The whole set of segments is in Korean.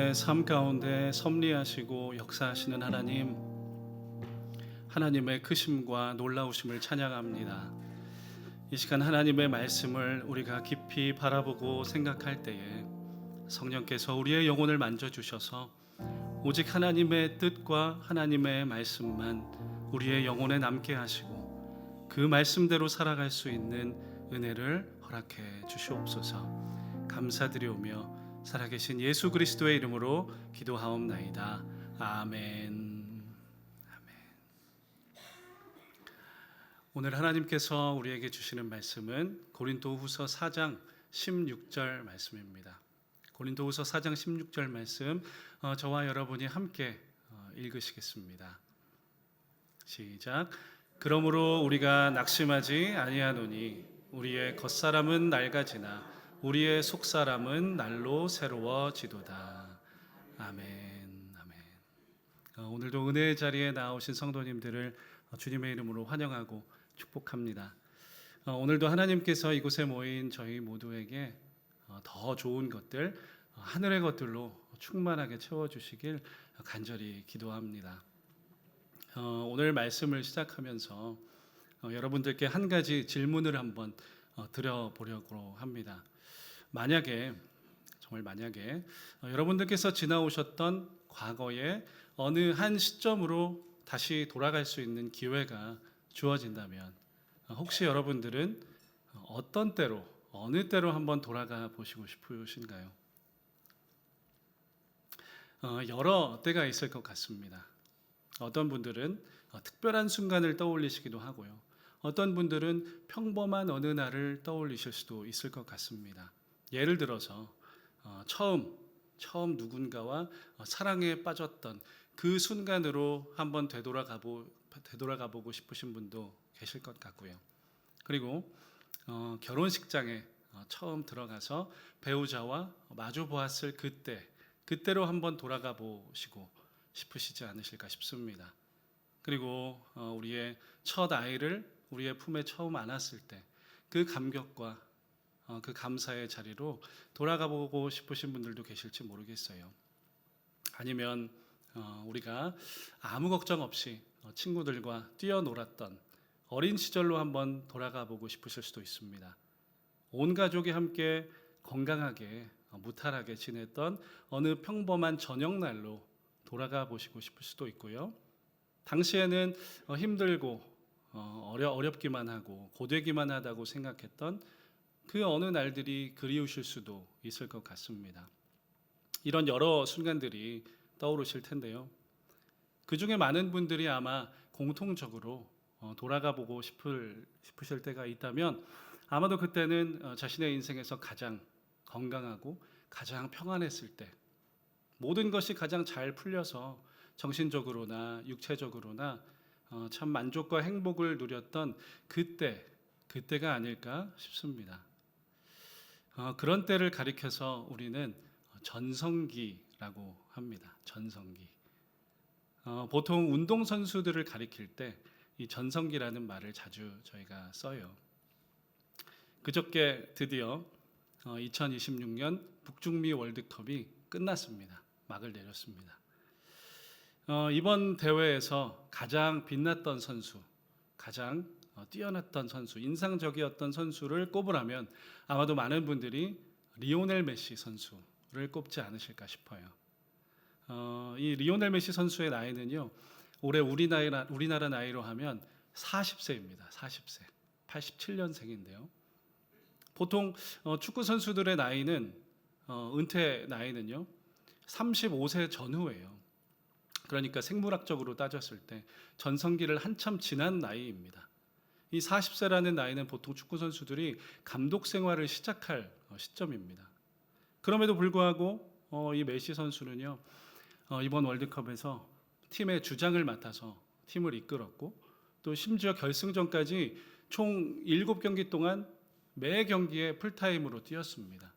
우리의 삶 가운데 섭리하시고 역사하시는 하나님, 하나님의 크심과 놀라우심을 찬양합니다. 이 시간 하나님의 말씀을 우리가 깊이 바라보고 생각할 때에 성령께서 우리의 영혼을 만져주셔서 오직 하나님의 뜻과 하나님의 말씀만 우리의 영혼에 남게 하시고 그 말씀대로 살아갈 수 있는 은혜를 허락해 주시옵소서. 감사드리오며 살아계신 예수 그리스도의 이름으로 기도하옵나이다. 아멘. 오늘 하나님께서 우리에게 주시는 말씀은 고린도후서 4장 16절 말씀입니다. 고린도후서 4장 16절 말씀, 저와 여러분이 함께 읽으시겠습니다. 시작. 그러므로 우리가 낙심하지 아니하노니 우리의 겉사람은 낡아지나 우리의 속사람은 날로 새로워지도다. 아멘. 아멘. 오늘도 은혜의 자리에 나오신 성도님들을 주님의 이름으로 환영하고 축복합니다. 오늘도 하나님께서 이곳에 모인 저희 모두에게 더 좋은 것들, 하늘의 것들로 충만하게 채워주시길 간절히 기도합니다. 오늘 말씀을 시작하면서 여러분들께 한 가지 질문을 한번 드려보려고 합니다. 정말 만약에 여러분들께서 지나오셨던 과거의 어느 한 시점으로 다시 돌아갈 수 있는 기회가 주어진다면 혹시 여러분들은 어떤 때로, 어느 때로 한번 돌아가 보시고 싶으신가요? 여러 때가 있을 것 같습니다. 어떤 분들은 특별한 순간을 떠올리시기도 하고요. 어떤 분들은 평범한 어느 날을 떠올리실 수도 있을 것 같습니다. 예를 들어서 처음 누군가와 사랑에 빠졌던 그 순간으로 한번 되돌아가 보고 싶으신 분도 계실 것 같고요. 그리고 결혼식장에 처음 들어가서 배우자와 마주 보았을 그때로 한번 돌아가 보시고 싶으시지 않으실까 싶습니다. 그리고 우리의 첫 아이를 우리의 품에 처음 안았을 때 그 감격과 그 감사의 자리로 돌아가 보고 싶으신 분들도 계실지 모르겠어요. 아니면 우리가 아무 걱정 없이 친구들과 뛰어놀았던 어린 시절로 한번 돌아가 보고 싶으실 수도 있습니다. 온 가족이 함께 건강하게 무탈하게 지냈던 어느 평범한 저녁날로 돌아가 보시고 싶을 수도 있고요. 당시에는 힘들고 어렵기만 하고 고되기만 하다고 생각했던 그 어느 날들이 그리우실 수도 있을 것 같습니다. 이런 여러 순간들이 떠오르실 텐데요. 그 중에 많은 분들이 아마 공통적으로 돌아가 보고 싶으실 때가 있다면 아마도 그때는 자신의 인생에서 가장 건강하고 가장 평안했을 때, 모든 것이 가장 잘 풀려서 정신적으로나 육체적으로나 참 만족과 행복을 누렸던 그때가 아닐까 싶습니다. 그런 때를 가리켜서 우리는 전성기라고 합니다. 전성기. 보통 운동선수들을 가리킬 때 이 전성기라는 말을 자주 저희가 써요. 그저께 드디어 2026년 북중미 월드컵이 끝났습니다. 막을 내렸습니다. 이번 대회에서 가장 빛났던 선수, 가장 뛰어났던 선수, 인상적이었던 선수를 꼽으라면 아마도 많은 분들이 리오넬 메시 선수를 꼽지 않으실까 싶어요. 이 리오넬 메시 선수의 나이는요, 올해 우리나라 나이로 하면 40세입니다. 40세, 87년생인데요. 보통 축구 선수들의 나이는 은퇴 나이는요 35세 전후예요. 그러니까 생물학적으로 따졌을 때 전성기를 한참 지난 나이입니다. 이 40세라는 나이는 보통 축구 선수들이 감독 생활을 시작할 시점입니다. 그럼에도 불구하고 이 메시 선수는요 이번 월드컵에서 팀의 주장을 맡아서 팀을 이끌었고 또 심지어 결승전까지 총 7경기 동안 매 경기에 풀타임으로 뛰었습니다.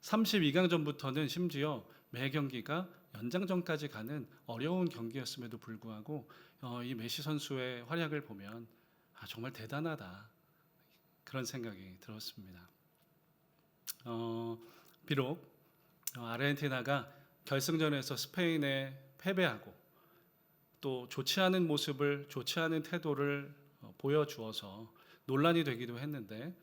32강전부터는 심지어 매 경기가 연장전까지 가는 어려운 경기였음에도 불구하고 이 메시 선수의 활약을 보면 정말 대단하다, 그런 생각이 들었습니다. 비록 아르헨티나가 결승전에서 스페인에 패배하고 또 좋지 않은 모습을, 좋지 않은 태도를 보여주어서 논란이 되기도 했는데,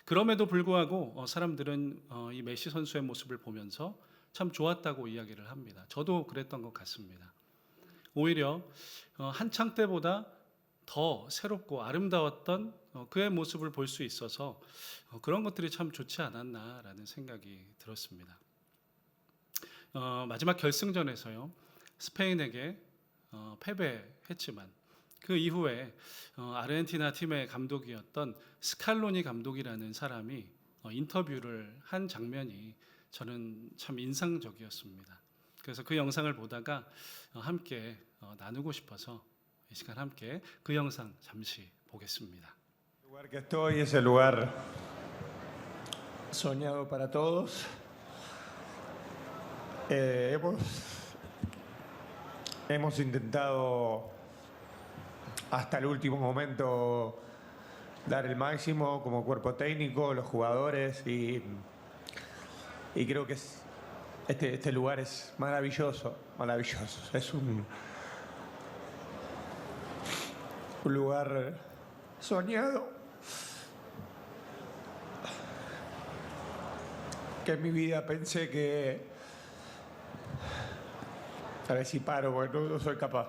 그럼에도 불구하고 사람들은 이 메시 선수의 모습을 보면서 참 좋았다고 이야기를 합니다. 저도 그랬던 것 같습니다. 오히려 한창 때보다 더 새롭고 아름다웠던 그의 모습을 볼 수 있어서 그런 것들이 참 좋지 않았나라는 생각이 들었습니다. 마지막 결승전에서요, 스페인에게 패배했지만 그 이후에 아르헨티나 팀의 감독이었던 스칼로니 감독이라는 사람이 인터뷰를 한 장면이 저는 참 인상적이었습니다. 그래서 그 영상을 보다가 함께 나누고 싶어서 이 시간 함께 그 영상 잠시 보겠습니다. El lugar que estoy es el lugar soñado para todos. Hemos intentado hasta el último momento dar el máximo como cuerpo técnico, los jugadores y creo que este lugar es maravilloso, maravilloso. Es un lugar soñado que en mi vida pensé que, a ver si paro porque no soy capaz.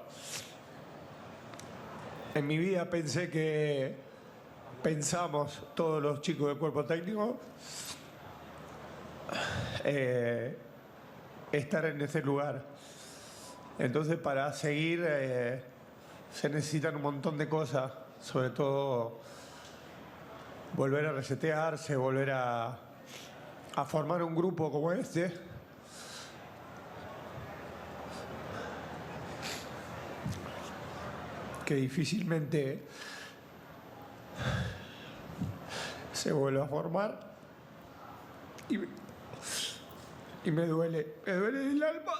En mi vida pensé que pensamos todos los chicos del cuerpo técnico estar en ese lugar. Entonces para seguir se necesitan un montón de cosas, sobre todo volver a resetearse, volver a formar un grupo como este. Que difícilmente se vuelve a formar y me duele el alma.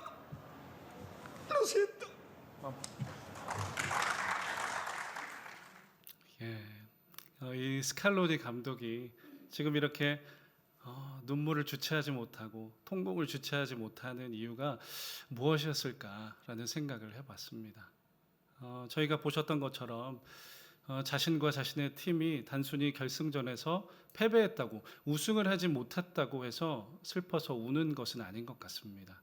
Lo siento. 이 스칼로니 감독이 지금 이렇게 눈물을 주체하지 못하고 통곡을 주체하지 못하는 이유가 무엇이었을까라는 생각을 해봤습니다. 저희가 보셨던 것처럼 자신과 자신의 팀이 단순히 결승전에서 패배했다고, 우승을 하지 못했다고 해서 슬퍼서 우는 것은 아닌 것 같습니다.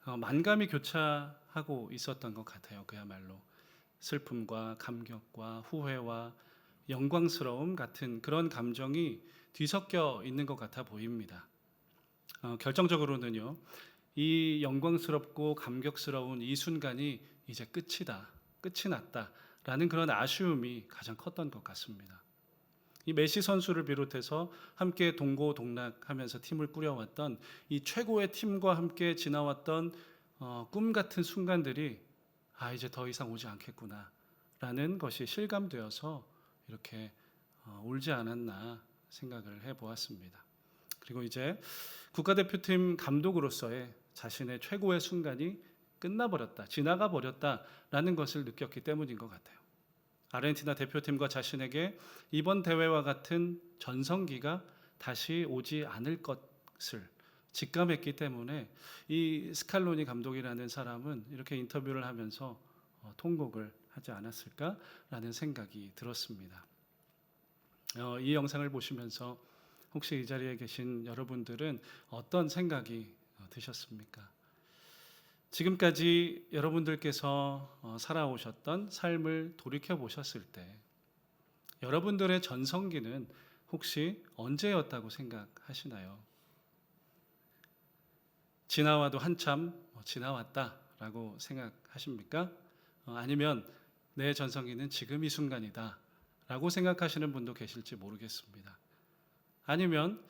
만감이 교차하고 있었던 것 같아요. 그야말로 슬픔과 감격과 후회와 영광스러움 같은 그런 감정이 뒤섞여 있는 것 같아 보입니다. 결정적으로는요, 이 영광스럽고 감격스러운 이 순간이 이제 끝이 났다라는 그런 아쉬움이 가장 컸던 것 같습니다. 이 메시 선수를 비롯해서 함께 동고동락하면서 팀을 꾸려왔던 이 최고의 팀과 함께 지나왔던 꿈 같은 순간들이 이제 더 이상 오지 않겠구나라는 것이 실감되어서 이렇게 울지 않았나 생각을 해보았습니다. 그리고 이제 국가대표팀 감독으로서의 자신의 최고의 순간이 끝나버렸다, 지나가 버렸다라는 것을 느꼈기 때문인 것 같아요. 아르헨티나 대표팀과 자신에게 이번 대회와 같은 전성기가 다시 오지 않을 것을 직감했기 때문에 이 스칼로니 감독이라는 사람은 이렇게 인터뷰를 하면서 통곡을 하지 않았을까라는 생각이 들었습니다. 이 영상을 보시면서 혹시 이 자리에 계신 여러분들은 어떤 생각이 드셨습니까? 지금까지 여러분들께서 살아오셨던 삶을 돌이켜 보셨을 때 여러분들의 전성기는 혹시 언제였다고 생각하시나요? 지나와도 한참 지나왔다라고 생각하십니까? 아니면 내 전성기는 지금 이 순간이다 라고 생각하시는 분도 계실지 모르겠습니다. 아니면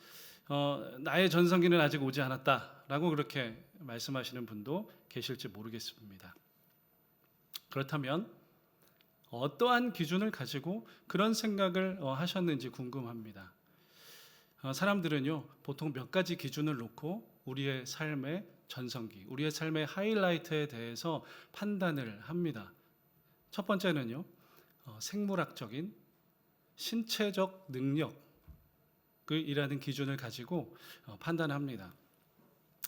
나의 전성기는 아직 오지 않았다 라고 그렇게 말씀하시는 분도 계실지 모르겠습니다. 그렇다면 어떠한 기준을 가지고 그런 생각을 하셨는지 궁금합니다. 사람들은요, 보통 몇 가지 기준을 놓고 우리의 삶의 전성기, 우리의 삶의 하이라이트에 대해서 판단을 합니다. 첫 번째는요, 생물학적인 신체적 능력이라는 기준을 가지고 판단합니다.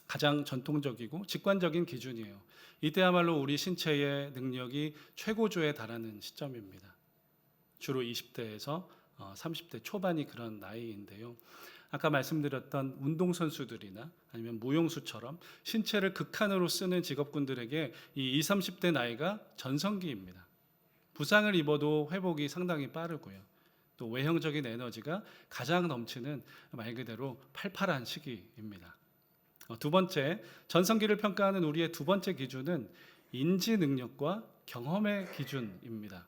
가장 전통적이고 직관적인 기준이에요. 이때야말로 우리 신체의 능력이 최고조에 달하는 시점입니다. 주로 20대에서 30대 초반이 그런 나이인데요. 아까 말씀드렸던 운동선수들이나 아니면 무용수처럼 신체를 극한으로 쓰는 직업군들에게 이 20, 30대 나이가 전성기입니다. 부상을 입어도 회복이 상당히 빠르고요. 또 외형적인 에너지가 가장 넘치는 말 그대로 팔팔한 시기입니다. 두 번째, 전성기를 평가하는 우리의 두 번째 기준은 인지 능력과 경험의 기준입니다.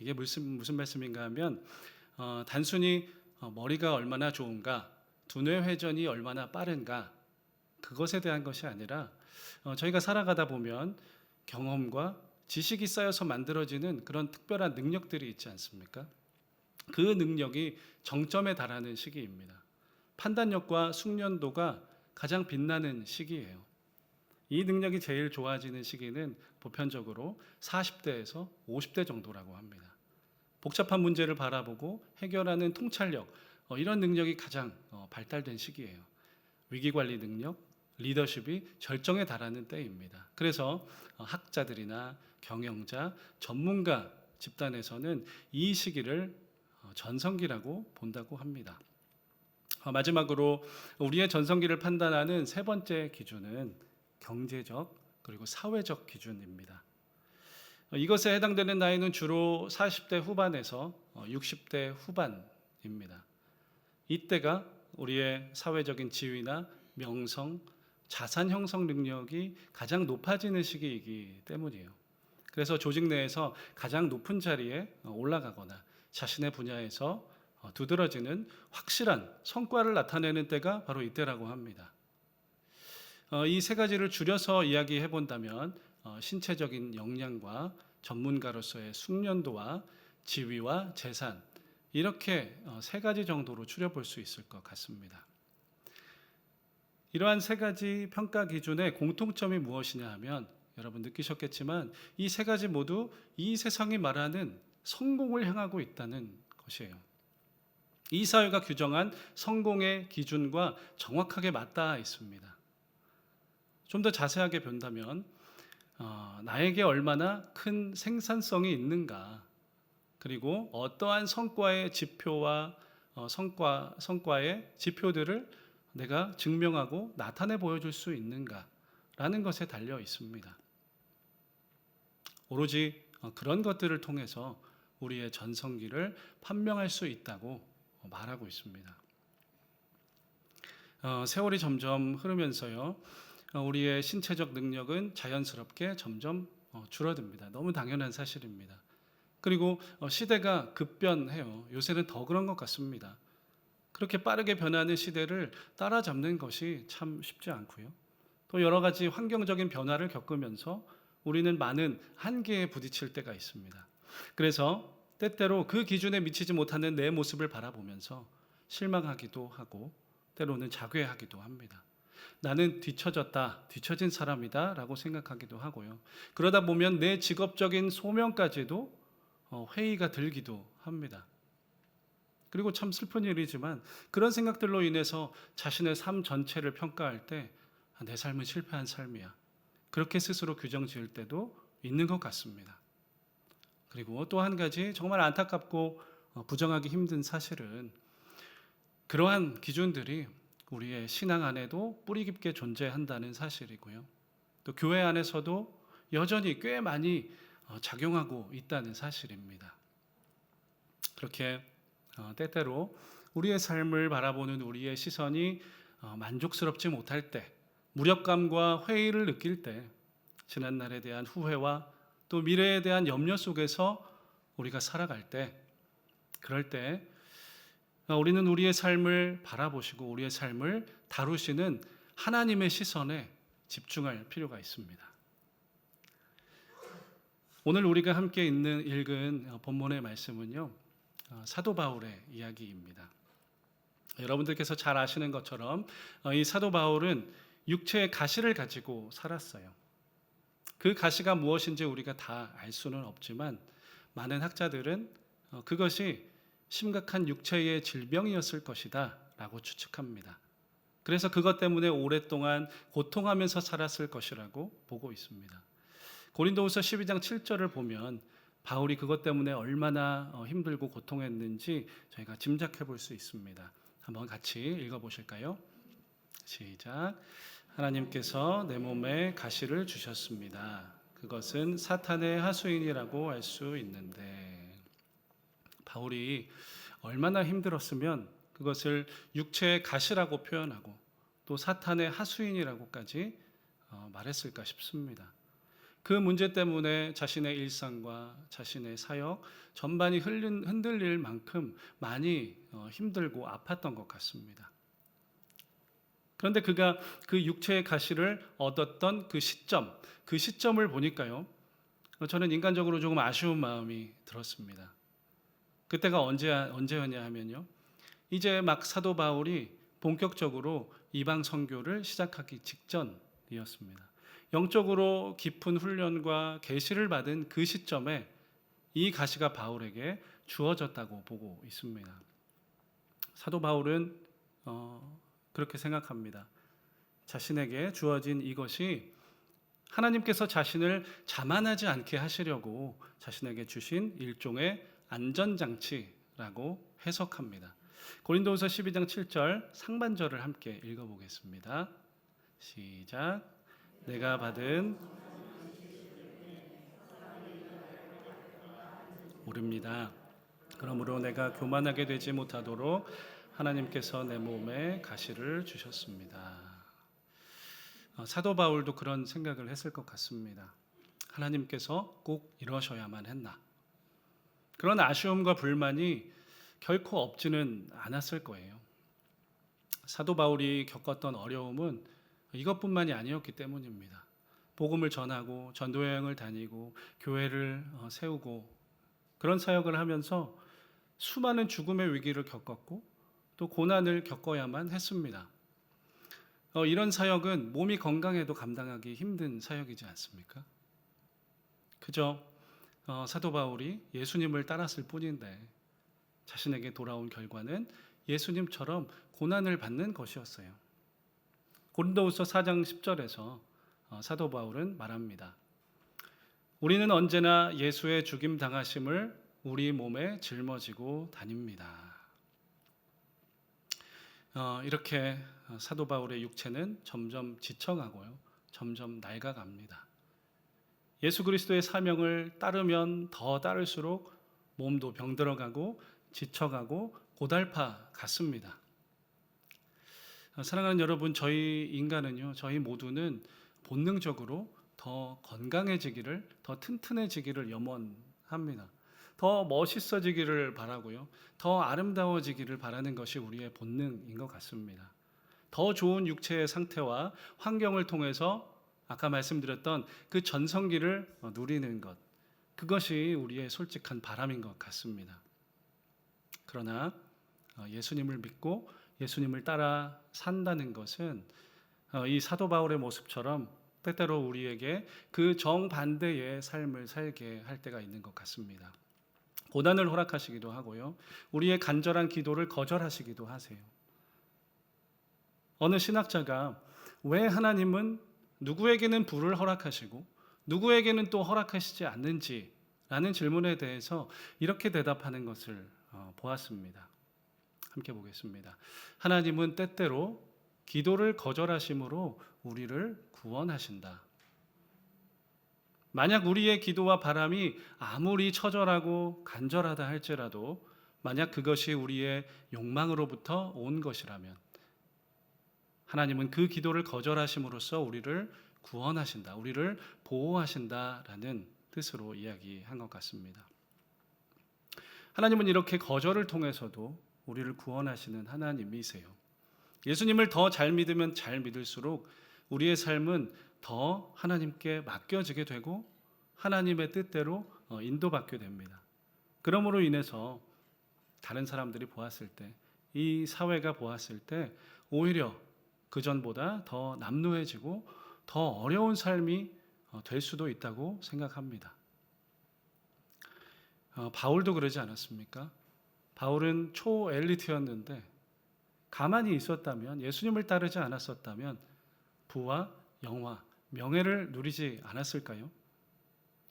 이게 무슨 말씀인가 하면 단순히 머리가 얼마나 좋은가, 두뇌 회전이 얼마나 빠른가 그것에 대한 것이 아니라 저희가 살아가다 보면 경험과 지식이 쌓여서 만들어지는 그런 특별한 능력들이 있지 않습니까? 그 능력이 정점에 달하는 시기입니다. 판단력과 숙련도가 가장 빛나는 시기예요. 이 능력이 제일 좋아지는 시기는 보편적으로 40대에서 50대 정도라고 합니다. 복잡한 문제를 바라보고 해결하는 통찰력, 이런 능력이 가장 발달된 시기예요. 위기관리 능력, 리더십이 절정에 달하는 때입니다. 그래서 학자들이나 경영자, 전문가 집단에서는 이 시기를 전성기라고 본다고 합니다. 마지막으로 우리의 전성기를 판단하는 세 번째 기준은 경제적 그리고 사회적 기준입니다. 이것에 해당되는 나이는 주로 40대 후반에서 60대 후반입니다. 이때가 우리의 사회적인 지위나 명성, 자산 형성 능력이 가장 높아지는 시기이기 때문이에요. 그래서 조직 내에서 가장 높은 자리에 올라가거나 자신의 분야에서 두드러지는 확실한 성과를 나타내는 때가 바로 이때라고 합니다. 이 세 가지를 줄여서 이야기해 본다면 신체적인 역량과 전문가로서의 숙련도와 지위와 재산, 이렇게 세 가지 정도로 추려볼 수 있을 것 같습니다. 이러한 세 가지 평가 기준의 공통점이 무엇이냐 하면 여러분 느끼셨겠지만 이 세 가지 모두 이 세상이 말하는 성공을 향하고 있다는 것이에요. 이 사회가 규정한 성공의 기준과 정확하게 맞닿아 있습니다. 좀 더 자세하게 본다면 나에게 얼마나 큰 생산성이 있는가, 그리고 어떠한 성과의 지표와 성과의 지표들을 내가 증명하고 나타내 보여줄 수 있는가라는 것에 달려 있습니다. 오로지 그런 것들을 통해서 우리의 전성기를 판명할 수 있다고 말하고 있습니다. 세월이 점점 흐르면서요, 우리의 신체적 능력은 자연스럽게 점점 줄어듭니다. 너무 당연한 사실입니다. 그리고 시대가 급변해요. 요새는 더 그런 것 같습니다. 그렇게 빠르게 변하는 시대를 따라잡는 것이 참 쉽지 않고요. 또 여러 가지 환경적인 변화를 겪으면서 우리는 많은 한계에 부딪힐 때가 있습니다. 그래서 때때로 그 기준에 미치지 못하는 내 모습을 바라보면서 실망하기도 하고 때로는 자괴하기도 합니다. 나는 뒤처진 사람이다 라고 생각하기도 하고요. 그러다 보면 내 직업적인 소명까지도 회의가 들기도 합니다. 그리고 참 슬픈 일이지만 그런 생각들로 인해서 자신의 삶 전체를 평가할 때 내 삶은 실패한 삶이야, 그렇게 스스로 규정 지을 때도 있는 것 같습니다. 그리고 또 한 가지 정말 안타깝고 부정하기 힘든 사실은 그러한 기준들이 우리의 신앙 안에도 뿌리 깊게 존재한다는 사실이고요. 또 교회 안에서도 여전히 꽤 많이 작용하고 있다는 사실입니다. 그렇게 때때로 우리의 삶을 바라보는 우리의 시선이 만족스럽지 못할 때, 무력감과 회의를 느낄 때, 지난날에 대한 후회와 또 미래에 대한 염려 속에서 우리가 살아갈 때, 그럴 때 우리는 우리의 삶을 바라보시고 우리의 삶을 다루시는 하나님의 시선에 집중할 필요가 있습니다. 오늘 우리가 함께 읽은 본문의 말씀은요, 사도 바울의 이야기입니다. 여러분들께서 잘 아시는 것처럼 이 사도 바울은 육체의 가시를 가지고 살았어요. 그 가시가 무엇인지 우리가 다 알 수는 없지만 많은 학자들은 그것이 심각한 육체의 질병이었을 것이다 라고 추측합니다. 그래서 그것 때문에 오랫동안 고통하면서 살았을 것이라고 보고 있습니다. 고린도후서 12장 7절을 보면 바울이 그것 때문에 얼마나 힘들고 고통했는지 저희가 짐작해 볼 수 있습니다. 한번 같이 읽어 보실까요? 시작. 하나님께서 내 몸에 가시를 주셨습니다. 그것은 사탄의 하수인이라고 할 수 있는데, 바울이 얼마나 힘들었으면 그것을 육체의 가시라고 표현하고 또 사탄의 하수인이라고까지 말했을까 싶습니다. 그 문제 때문에 자신의 일상과 자신의 사역 전반이 흔들릴 만큼 많이 힘들고 아팠던 것 같습니다. 그런데 그가 그 육체의 가시를 얻었던 그 시점을 보니까요, 저는 인간적으로 조금 아쉬운 마음이 들었습니다. 그때가 언제였냐 하면요, 이제 막 사도 바울이 본격적으로 이방 선교를 시작하기 직전이었습니다. 영적으로 깊은 훈련과 계시를 받은 그 시점에 이 가시가 바울에게 주어졌다고 보고 있습니다. 사도 바울은 그렇게 생각합니다. 자신에게 주어진 이것이 하나님께서 자신을 자만하지 않게 하시려고 자신에게 주신 일종의 안전장치라고 해석합니다. 고린도후서 12장 7절 상반절을 함께 읽어보겠습니다. 시작. 내가 받은 모릅니다. 그러므로 내가 교만하게 되지 못하도록 하나님께서 내 몸에 가시를 주셨습니다. 사도 바울도 그런 생각을 했을 것 같습니다. 하나님께서 꼭 이러셔야만 했나. 그런 아쉬움과 불만이 결코 없지는 않았을 거예요. 사도 바울이 겪었던 어려움은 이것뿐만이 아니었기 때문입니다. 복음을 전하고 전도여행을 다니고 교회를 세우고 그런 사역을 하면서 수많은 죽음의 위기를 겪었고 또 고난을 겪어야만 했습니다. 이런 사역은 몸이 건강해도 감당하기 힘든 사역이지 않습니까? 그저 사도 바울이 예수님을 따랐을 뿐인데 자신에게 돌아온 결과는 예수님처럼 고난을 받는 것이었어요. 고린도후서 4장 10절에서 사도 바울은 말합니다. 우리는 언제나 예수의 죽임 당하심을 우리 몸에 짊어지고 다닙니다. 이렇게 사도 바울의 육체는 점점 지쳐가고요, 점점 낡아갑니다. 예수 그리스도의 사명을 따르면 더 따를수록 몸도 병들어가고 지쳐가고 고달파 갔습니다. 사랑하는 여러분, 저희 인간은요, 저희 모두는 본능적으로 더 건강해지기를, 더 튼튼해지기를 염원합니다. 더 멋있어지기를 바라고요, 더 아름다워지기를 바라는 것이 우리의 본능인 것 같습니다. 더 좋은 육체의 상태와 환경을 통해서 아까 말씀드렸던 그 전성기를 누리는 것, 그것이 우리의 솔직한 바람인 것 같습니다. 그러나 예수님을 믿고 예수님을 따라 산다는 것은 이 사도 바울의 모습처럼 때때로 우리에게 그 정반대의 삶을 살게 할 때가 있는 것 같습니다. 고난을 허락하시기도 하고요, 우리의 간절한 기도를 거절하시기도 하세요. 어느 신학자가 왜 하나님은 누구에게는 불을 허락하시고 누구에게는 또 허락하시지 않는지라는 질문에 대해서 이렇게 대답하는 것을 보았습니다. 함께 보겠습니다. 하나님은 때때로 기도를 거절하심으로 우리를 구원하신다. 만약 우리의 기도와 바람이 아무리 처절하고 간절하다 할지라도 만약 그것이 우리의 욕망으로부터 온 것이라면 하나님은 그 기도를 거절하심으로써 우리를 구원하신다, 우리를 보호하신다라는 뜻으로 이야기한 것 같습니다. 하나님은 이렇게 거절을 통해서도 우리를 구원하시는 하나님이세요. 예수님을 더 잘 믿으면 잘 믿을수록 우리의 삶은 더 하나님께 맡겨지게 되고 하나님의 뜻대로 인도받게 됩니다. 그러므로 인해서 다른 사람들이 보았을 때, 이 사회가 보았을 때 오히려 그전보다 더 남루해지고 더 어려운 삶이 될 수도 있다고 생각합니다. 바울도 그러지 않았습니까? 바울은 초엘리트였는데 가만히 있었다면, 예수님을 따르지 않았었다면 부와 영화, 명예를 누리지 않았을까요?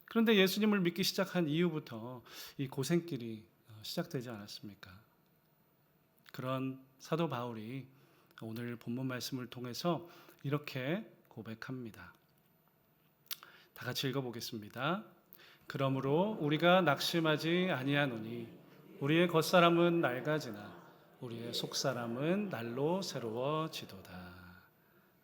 그런데 예수님을 믿기 시작한 이후부터 이 고생길이 시작되지 않았습니까? 그런 사도 바울이 오늘 본문 말씀을 통해서 이렇게 고백합니다. 다 같이 읽어보겠습니다. 그러므로 우리가 낙심하지 아니하노니 우리의 겉사람은 낡아지나 우리의 속사람은 날로 새로워지도다.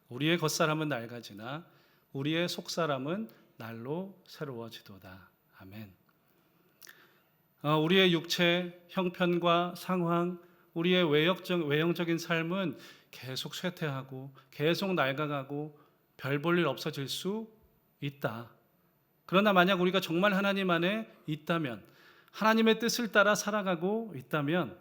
우리의 겉사람은 낡아지나 우리의 속사람은 날로 새로워지도다. 아멘. 우리의 육체, 형편과 상황, 우리의 외형적인 삶은 계속 쇠퇴하고 계속 낡아가고 별 볼 일 없어질 수 있다. 그러나 만약 우리가 정말 하나님 안에 있다면, 하나님의 뜻을 따라 살아가고 있다면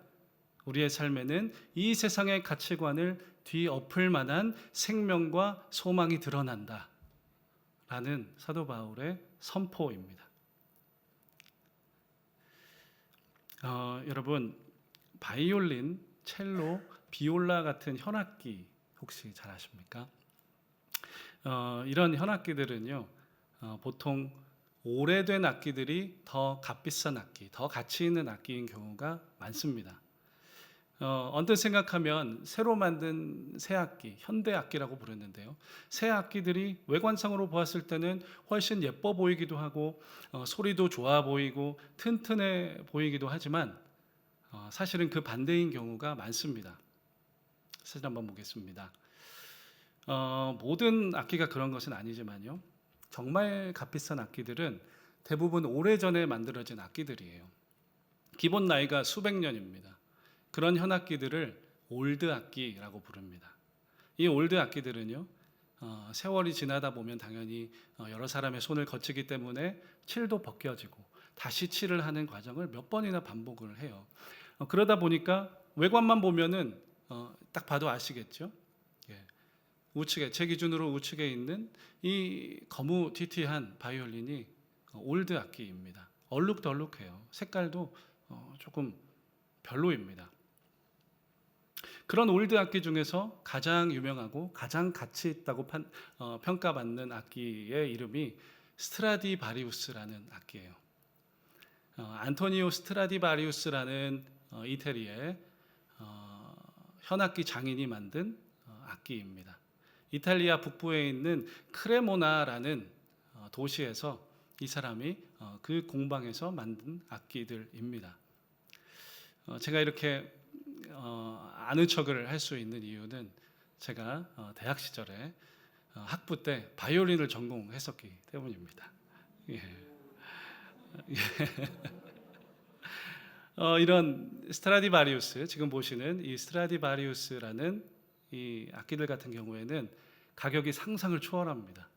우리의 삶에는 이 세상의 가치관을 뒤엎을 만한 생명과 소망이 드러난다 라는 사도 바울의 선포입니다. 여러분, 바이올린, 첼로, 비올라 같은 현악기 혹시 잘 아십니까? 이런 현악기들은요, 보통 오래된 악기들이 더 값비싼 악기, 더 가치 있는 악기인 경우가 많습니다. 언뜻 생각하면 새로 만든 새 악기, 현대 악기라고 부르는데요. 새 악기들이 외관상으로 보았을 때는 훨씬 예뻐 보이기도 하고 소리도 좋아 보이고 튼튼해 보이기도 하지만 사실은 그 반대인 경우가 많습니다. 사진 한번 보겠습니다. 모든 악기가 그런 것은 아니지만요. 정말 값비싼 악기들은 대부분 오래전에 만들어진 악기들이에요. 기본 나이가 수백 년입니다. 그런 현악기들을 올드 악기라고 부릅니다. 이 올드 악기들은요, 세월이 지나다 보면 당연히 여러 사람의 손을 거치기 때문에 칠도 벗겨지고 다시 칠을 하는 과정을 몇 번이나 반복을 해요. 그러다 보니까 외관만 보면은 딱 봐도 아시겠죠? 예. 우측에, 제 기준으로 우측에 있는 이 거무튀튀한 바이올린이 올드 악기입니다. 얼룩덜룩해요. 색깔도 조금 별로입니다. 그런 올드 악기 중에서 가장 유명하고 가장 가치 있다고 평가받는 악기의 이름이 스트라디바리우스라는 악기예요. 안토니오 스트라디바리우스라는 이태리의 현악기 장인이 만든 악기입니다. 이탈리아 북부에 있는 크레모나라는 도시에서 이 사람이 그 공방에서 만든 악기들입니다. 제가 이렇게 아는 척을 할 수 있는 이유는 제가 대학 시절에 학부 때 바이올린을 전공했었기 때문입니다. 예. 이런 스트라디바리우스, 지금 보시는 이 스트라디바리우스라는 이 악기들 같은 경우에는 가격이 상상을 초월합니다.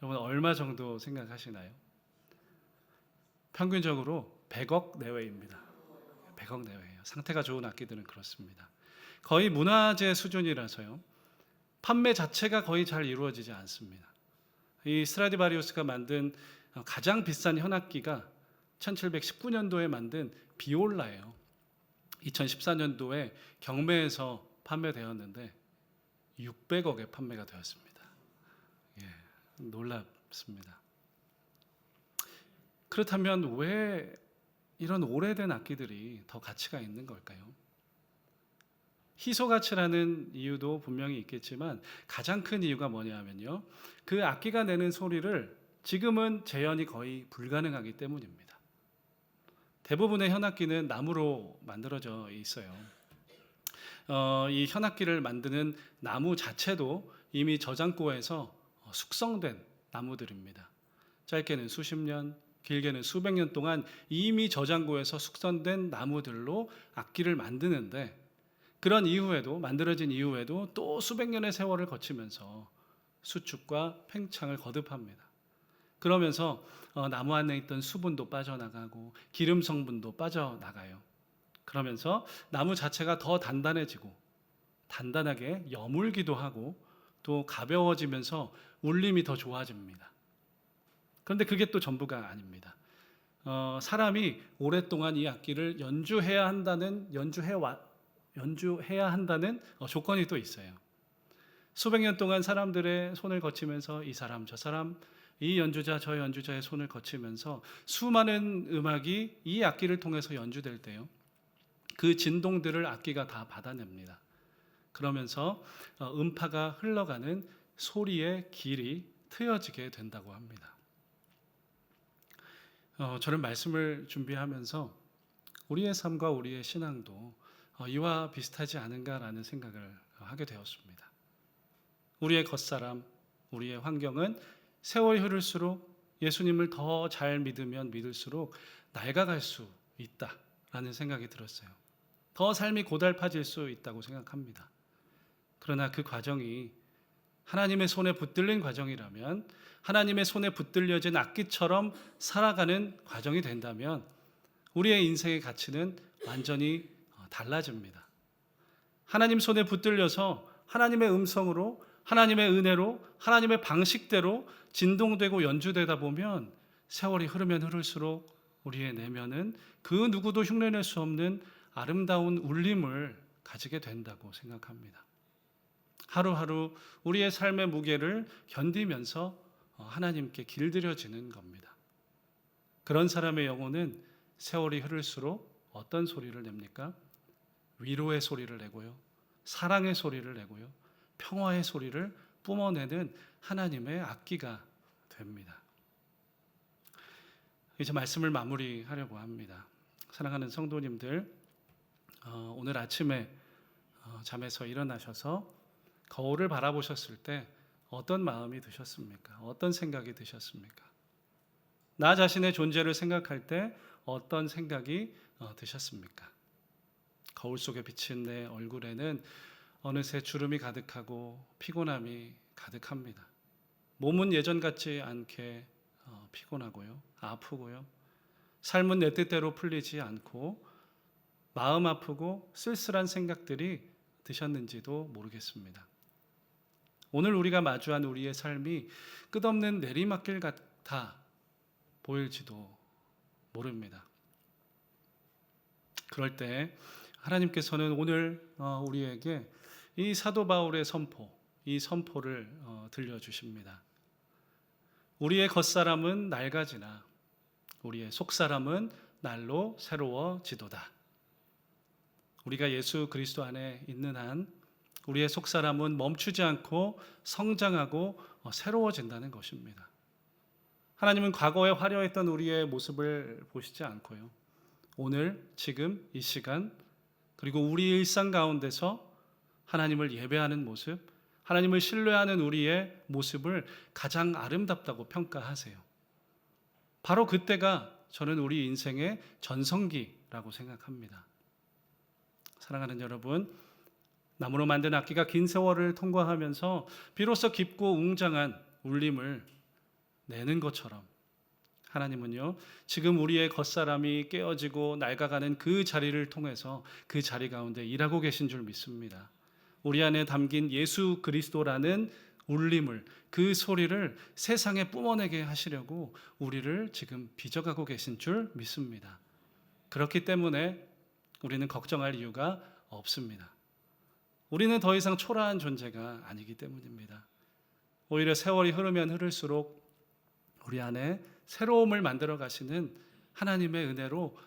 여러분 얼마 정도 생각하시나요? 평균적으로 100억 내외입니다. 100억 내외예요. 상태가 좋은 악기들은 그렇습니다. 거의 문화재 수준이라서요. 판매 자체가 거의 잘 이루어지지 않습니다. 이 스트라디바리우스가 만든 가장 비싼 현악기가 1719년도에 만든 비올라예요. 2014년도에 경매에서 판매되었는데 600억에 판매가 되었습니다. 예, 놀랍습니다. 그렇다면 왜 이런 오래된 악기들이 더 가치가 있는 걸까요? 희소 가치라는 이유도 분명히 있겠지만 가장 큰 이유가 뭐냐면요. 그 악기가 내는 소리를 지금은 재현이 거의 불가능하기 때문입니다. 대부분의 현악기는 나무로 만들어져 있어요. 이 현악기를 만드는 나무 자체도 이미 저장고에서 숙성된 나무들입니다. 짧게는 수십 년, 길게는 수백 년 동안 이미 저장고에서 숙성된 나무들로 악기를 만드는데 그런 이후에도 만들어진 이후에도 또 수백 년의 세월을 거치면서 수축과 팽창을 거듭합니다. 그러면서 나무 안에 있던 수분도 빠져나가고 기름 성분도 빠져나가요. 그러면서 나무 자체가 더 단단해지고 단단하게 여물기도 하고 또 가벼워지면서 울림이 더 좋아집니다. 그런데 그게 또 전부가 아닙니다. 사람이 오랫동안 이 악기를 연주해야 한다는 연주해야 한다는 조건이 또 있어요. 수백 년 동안 사람들의 손을 거치면서 이 사람 저 사람, 이 연주자 저 연주자의 손을 거치면서 수많은 음악이 이 악기를 통해서 연주될 때요, 그 진동들을 악기가 다 받아냅니다. 그러면서 음파가 흘러가는 소리의 길이 트여지게 된다고 합니다. 저는 말씀을 준비하면서 우리의 삶과 우리의 신앙도 이와 비슷하지 않은가라는 생각을 하게 되었습니다. 우리의 겉사람, 우리의 환경은 세월이 흐를수록 예수님을 더 잘 믿으면 믿을수록 낡아갈 수 있다라는 생각이 들었어요. 더 삶이 고달파질 수 있다고 생각합니다. 그러나 그 과정이 하나님의 손에 붙들린 과정이라면, 하나님의 손에 붙들려진 악기처럼 살아가는 과정이 된다면 우리의 인생의 가치는 완전히 달라집니다. 하나님 손에 붙들려서 하나님의 음성으로, 하나님의 은혜로, 하나님의 방식대로 진동되고 연주되다 보면 세월이 흐르면 흐를수록 우리의 내면은 그 누구도 흉내낼 수 없는 아름다운 울림을 가지게 된다고 생각합니다. 하루하루 우리의 삶의 무게를 견디면서 하나님께 길들여지는 겁니다. 그런 사람의 영혼은 세월이 흐를수록 어떤 소리를 냅니까? 위로의 소리를 내고요, 사랑의 소리를 내고요, 평화의 소리를 뿜어내는 하나님의 악기가 됩니다. 이제 말씀을 마무리하려고 합니다. 사랑하는 성도님들, 오늘 아침에 잠에서 일어나셔서 거울을 바라보셨을 때 어떤 마음이 드셨습니까? 어떤 생각이 드셨습니까? 나 자신의 존재를 생각할 때 어떤 생각이 드셨습니까? 거울 속에 비친 내 얼굴에는 어느새 주름이 가득하고 피곤함이 가득합니다. 몸은 예전 같지 않게 피곤하고요, 아프고요, 삶은 내 뜻대로 풀리지 않고 마음 아프고 쓸쓸한 생각들이 드셨는지도 모르겠습니다. 오늘 우리가 마주한 우리의 삶이 끝없는 내리막길 같아 보일지도 모릅니다. 그럴 때 하나님께서는 오늘 우리에게 이 사도 바울의 선포, 이 선포를 들려주십니다. 우리의 겉사람은 낡아지나 우리의 속사람은 날로 새로워지도다. 우리가 예수 그리스도 안에 있는 한 우리의 속사람은 멈추지 않고 성장하고 새로워진다는 것입니다. 하나님은 과거에 화려했던 우리의 모습을 보시지 않고요, 오늘, 지금, 이 시간, 그리고 우리 일상 가운데서 하나님을 예배하는 모습, 하나님을 신뢰하는 우리의 모습을 가장 아름답다고 평가하세요. 바로 그때가 저는 우리 인생의 전성기라고 생각합니다. 사랑하는 여러분, 나무로 만든 악기가 긴 세월을 통과하면서 비로소 깊고 웅장한 울림을 내는 것처럼 하나님은요, 지금 우리의 겉사람이 깨어지고 낡아가는 그 자리를 통해서 그 자리 가운데 일하고 계신 줄 믿습니다. 우리 안에 담긴 예수 그리스도라는 울림을, 그 소리를 세상에 뿜어내게 하시려고 우리를 지금 빚어가고 계신 줄 믿습니다. 그렇기 때문에 우리는 걱정할 이유가 없습니다. 우리는 더 이상 초라한 존재가 아니기 때문입니다. 오히려 세월이 흐르면 흐를수록 우리 안에 새로움을 만들어 가시는 하나님의 은혜로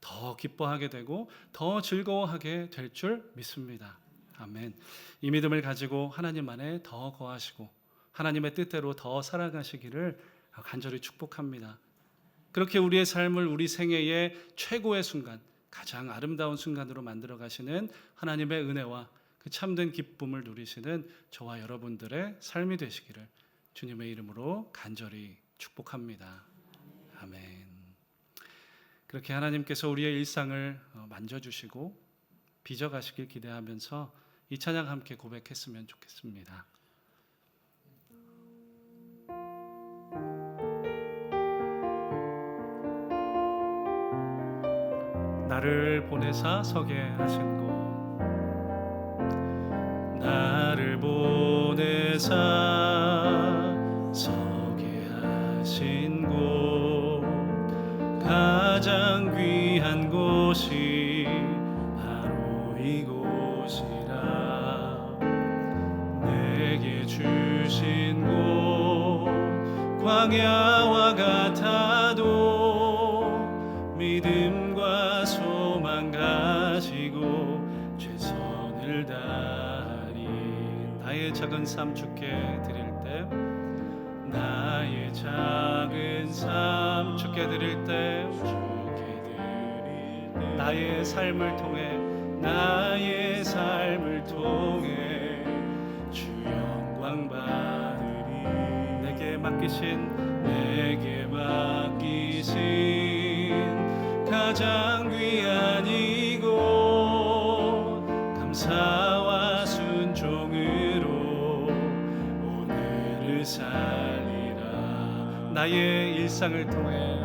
더 기뻐하게 되고 더 즐거워하게 될 줄 믿습니다. 아멘. 이 믿음을 가지고 하나님 안에 더 거하시고 하나님의 뜻대로 더 살아가시기를 간절히 축복합니다. 그렇게 우리의 삶을 우리 생애의 최고의 순간, 가장 아름다운 순간으로 만들어 가시는 하나님의 은혜와 그 참된 기쁨을 누리시는 저와 여러분들의 삶이 되시기를 주님의 이름으로 간절히 축복합니다. 아멘. 그렇게 하나님께서 우리의 일상을 만져주시고 빚어가시길 기대하면서 이 찬양 함께 고백했으면 좋겠습니다. 나를 보내사 서게 하신 곳, 나를 보내사 서게 하신 곳, 가장 귀한 곳이 바로 이곳. 광야와 같아도 믿음과 소망 가지고 최선을 다하리. 나의 작은 삶 주께 드릴 때, 나의 작은 삶 주께 드릴 때, 나의 삶을 통해, 나의 삶을 통해 주 영광 받으리. 내게 맡기신 가장 귀한 이곳, 감사와 순종으로 오늘을 살리라. 나의 일상을 통해,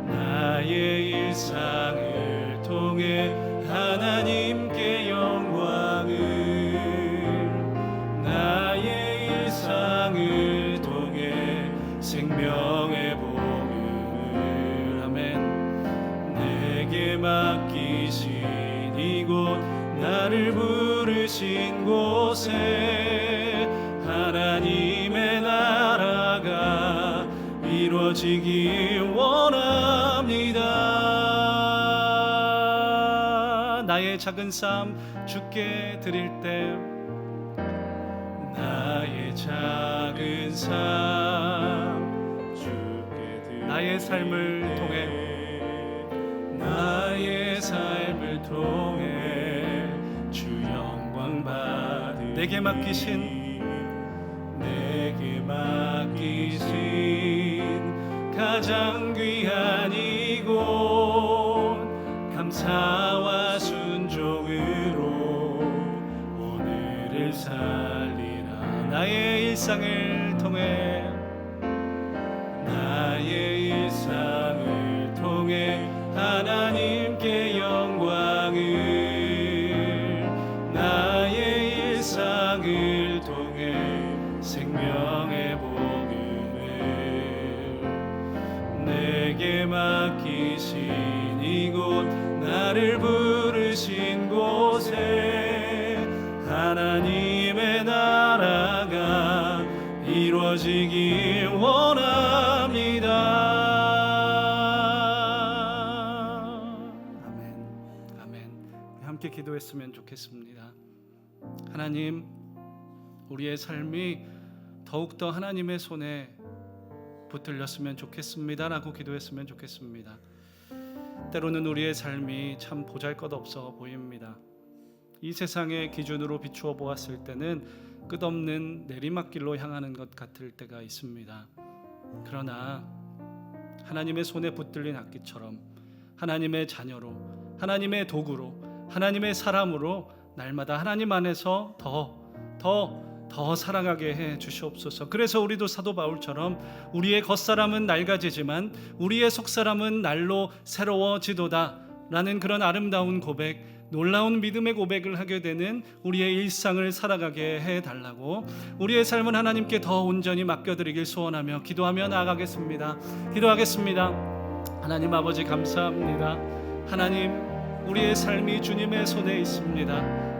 나의 일상을 통해 하나님께 영광을, 나의 일상을 통해 생명의 복음을. 아멘. 내게 맡기신 이곳, 나를 부르신 곳에 하나님의 나라가 이루어지길 원합니다. 나의 작은 삶 주께 드릴 때, 나의 작은 삶 주께 드릴 때, 나의 삶을 통해, 나의 삶을 통해 주 영광 받으리. 내게 맡기신 가장 귀한 이곳, 감사와 순종으로 오늘을 살리라. 나의 일상을 통해, 나의 일상을 통해 하나님께 영광을, 나의 일상을 통해 생명의 복음을. 내게 맡기신 이곳, 나를 부르신 곳에 하나님의 나라가 이루어지길 원합니다. 아멘. 아멘. 함께 기도했으면 좋겠습니다. 하나님, 우리의 삶이 더욱더 하나님의 손에 붙들렸으면 좋겠습니다라고 기도했으면 좋겠습니다. 때로는 우리의 삶이 참 보잘것없어 보입니다. 이 세상의 기준으로 비추어 보았을 때는 끝없는 내리막길로 향하는 것 같을 때가 있습니다. 그러나 하나님의 손에 붙들린 악기처럼 하나님의 자녀로, 하나님의 도구로, 하나님의 사람으로 날마다 하나님 안에서 더 살아가게 해 주시옵소서. 그래서 우리도 사도 바울처럼 우리의 겉사람은 낡아지지만 우리의 속사람은 날로 새로워지도다 라는 그런 아름다운 고백, 놀라운 믿음의 고백을 하게 되는 우리의 일상을 살아가게 해달라고, 우리의 삶은 하나님께 더 온전히 맡겨드리길 소원하며 기도하며 나아가겠습니다. 기도하겠습니다. 하나님 아버지, 감사합니다. 하나님, 우리의 삶이 주님의 손에 있습니다.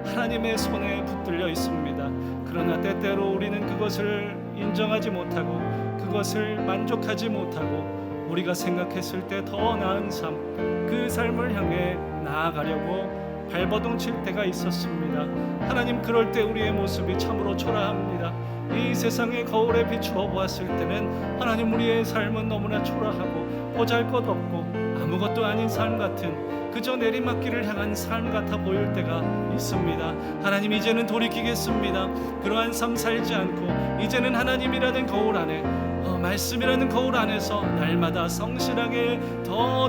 하나님의 손에 붙들려 있습니다. 그러나 때때로 우리는 그것을 인정하지 못하고 그것을 만족하지 못하고 우리가 생각했을 때 더 나은 삶, 그 삶을 향해 나아가려고 발버둥 칠 때가 있었습니다. 하나님, 그럴 때 우리의 모습이 참으로 초라합니다. 이 세상의 거울에 비추어 보았을 때는 하나님, 우리의 삶은 너무나 초라하고 보잘것없고 아무것도 아닌 삶 같은, 그저 내리막길을 향한 삶 같아 보일 때가 있습니다. 하나님, 이제는 돌이키겠습니다. 그러한 삶 살지 않고 이제는 하나님이라는 거울 안에, 말씀이라는 거울 안에서 날마다 성실하게 더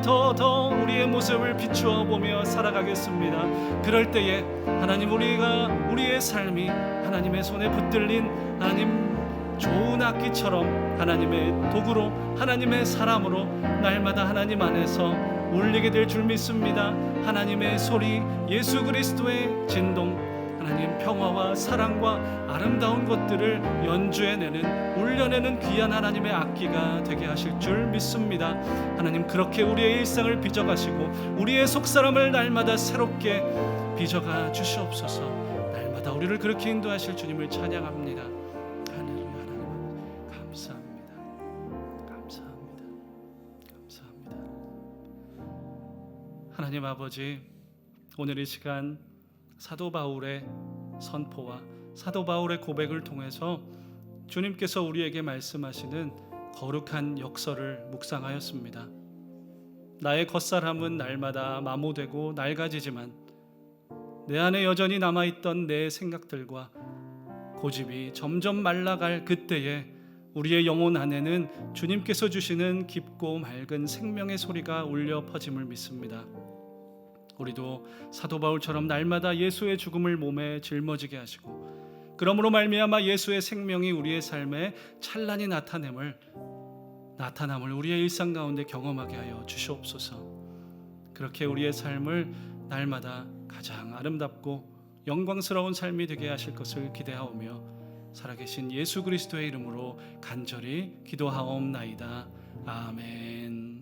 우리의 모습을 비추어 보며 살아가겠습니다. 그럴 때에 하나님, 우리의 삶이 하나님의 손에 붙들린 하나님 좋은 악기처럼 하나님의 도구로, 하나님의 사람으로 날마다 하나님 안에서 울리게 될 줄 믿습니다. 하나님의 소리, 예수 그리스도의 진동, 하나님 평화와 사랑과 아름다운 것들을 연주해내는, 울려내는 귀한 하나님의 악기가 되게 하실 줄 믿습니다. 하나님, 그렇게 우리의 일상을 빚어가시고 우리의 속사람을 날마다 새롭게 빚어가 주시옵소서. 날마다 우리를 그렇게 인도하실 주님을 찬양합니다. 하나님 감사합니다. 하나님 아버지, 오늘 이 시간 사도 바울의 선포와 사도 바울의 고백을 통해서 주님께서 우리에게 말씀하시는 거룩한 역설을 묵상하였습니다. 나의 겉사람은 날마다 마모되고 낡아지지만 내 안에 여전히 남아있던 내 생각들과 고집이 점점 말라갈 그때에 우리의 영혼 안에는 주님께서 주시는 깊고 맑은 생명의 소리가 울려 퍼짐을 믿습니다. 우리도 사도 바울처럼 날마다 예수의 죽음을 몸에 짊어지게 하시고 그러므로 말미암아 예수의 생명이 우리의 삶에 찬란히 나타남을 우리의 일상 가운데 경험하게 하여 주시옵소서. 그렇게 우리의 삶을 날마다 가장 아름답고 영광스러운 삶이 되게 하실 것을 기대하오며 살아계신 예수 그리스도의 이름으로 간절히 기도하옵나이다. 아멘.